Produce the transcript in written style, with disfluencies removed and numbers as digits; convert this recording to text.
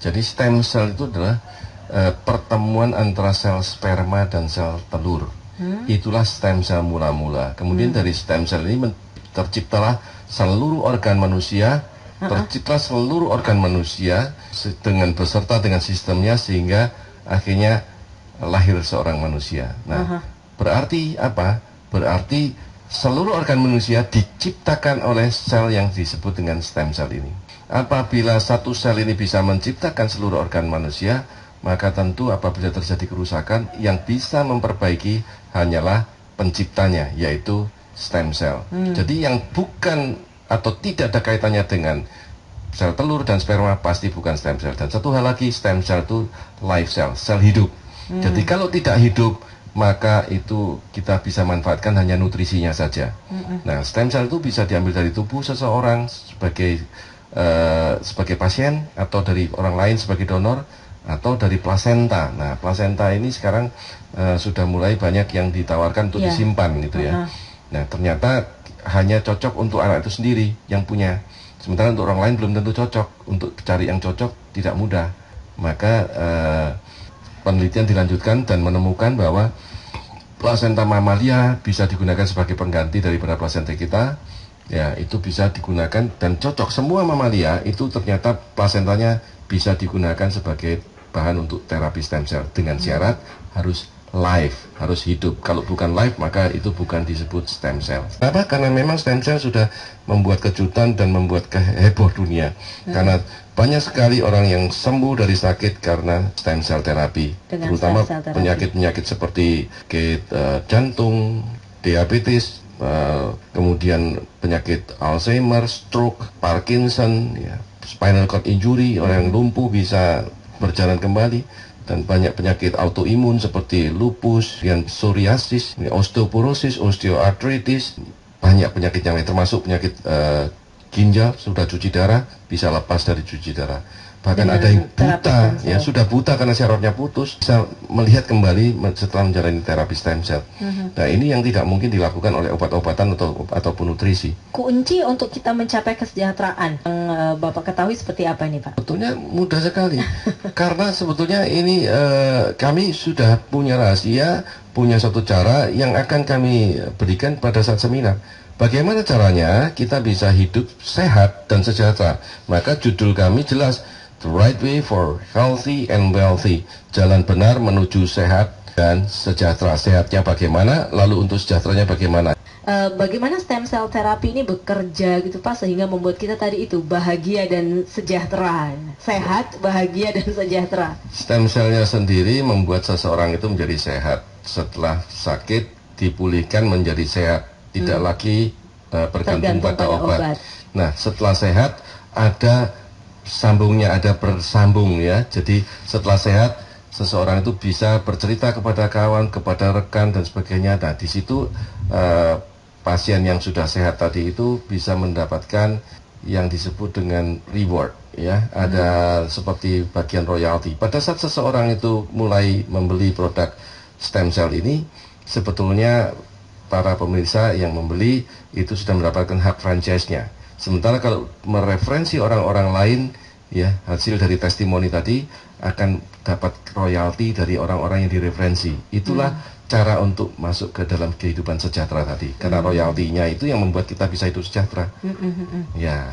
Jadi stem cell itu adalah pertemuan antara sel sperma dan sel telur. Itulah stem cell mula-mula. Kemudian dari stem cell ini terciptalah seluruh organ manusia, tercipta seluruh organ manusia dengan beserta dengan sistemnya sehingga akhirnya lahir seorang manusia. Nah, berarti apa? Berarti seluruh organ manusia diciptakan oleh sel yang disebut dengan stem cell ini. Apabila satu sel ini bisa menciptakan seluruh organ manusia, maka tentu apabila terjadi kerusakan, yang bisa memperbaiki hanyalah penciptanya, yaitu stem cell. Jadi yang bukan atau tidak ada kaitannya dengan sel telur dan sperma pasti bukan stem cell. Dan satu hal lagi, stem cell itu life cell, sel hidup. Jadi kalau tidak hidup, maka itu kita bisa manfaatkan hanya nutrisinya saja. Nah, stem cell itu bisa diambil dari tubuh seseorang sebagai pasien, atau dari orang lain sebagai donor, atau dari plasenta. Nah, plasenta ini sekarang sudah mulai banyak yang ditawarkan untuk disimpan gitu ya. Nah, ternyata hanya cocok untuk anak itu sendiri yang punya. Sementara untuk orang lain belum tentu cocok. Untuk cari yang cocok tidak mudah. Maka penelitian dilanjutkan dan menemukan bahwa plasenta mamalia bisa digunakan sebagai pengganti daripada plasenta kita. Ya, itu bisa digunakan dan cocok. Semua mamalia itu ternyata plasentanya bisa digunakan sebagai bahan untuk terapi stem cell dengan syarat harus live, harus hidup. Kalau bukan live, maka itu bukan disebut stem cell. Kenapa? Karena memang stem cell sudah membuat kejutan dan membuat heboh dunia. Karena banyak sekali orang yang sembuh dari sakit karena stem cell terapi, terutama penyakit-penyakit seperti jantung, diabetes, kemudian penyakit Alzheimer, stroke, Parkinson, ya, spinal cord injury, orang yang lumpuh bisa berjalan kembali, dan banyak penyakit autoimun seperti lupus, psoriasis, osteoporosis, osteoartritis, banyak penyakit yang lain termasuk penyakit ginjal, sudah cuci darah bisa lepas dari cuci darah. Bahkan ada yang buta, ya sudah buta karena syarafnya putus, bisa melihat kembali setelah menjalani terapi stem cell. Nah, ini yang tidak mungkin dilakukan oleh obat-obatan ataupun nutrisi. Kunci untuk kita mencapai kesejahteraan yang Bapak ketahui seperti apa nih, Pak? Sebetulnya mudah sekali. Karena sebetulnya ini kami sudah punya rahasia, punya satu cara yang akan kami berikan pada saat seminar. Bagaimana caranya kita bisa hidup sehat dan sejahtera? Maka judul kami jelas, The Right Way for Healthy and Wealthy. Jalan benar menuju sehat dan sejahtera. Sehatnya bagaimana, lalu untuk sejahteranya bagaimana? Bagaimana stem cell terapi ini bekerja gitu Pak, sehingga membuat kita tadi itu bahagia dan sejahtera. Sehat, bahagia, dan sejahtera. Stem cellnya sendiri membuat seseorang itu menjadi sehat. Setelah sakit, dipulihkan menjadi sehat. Tidak lagi bergantung pada obat. Nah, setelah sehat ada sambungnya, ada bersambung ya. Jadi setelah sehat seseorang itu bisa bercerita kepada kawan, kepada rekan dan sebagainya. Nah, di situ pasien yang sudah sehat tadi itu bisa mendapatkan yang disebut dengan reward ya. Ada seperti bagian royalti. Pada saat seseorang itu mulai membeli produk stem cell ini, sebetulnya para pemirsa yang membeli itu sudah mendapatkan hak franchise-nya. Sementara kalau mereferensi orang-orang lain, ya, hasil dari testimoni tadi akan dapat royalti dari orang-orang yang direferensi. Itulah cara untuk masuk ke dalam kehidupan sejahtera tadi. Karena royaltinya itu yang membuat kita bisa hidup sejahtera. Ya.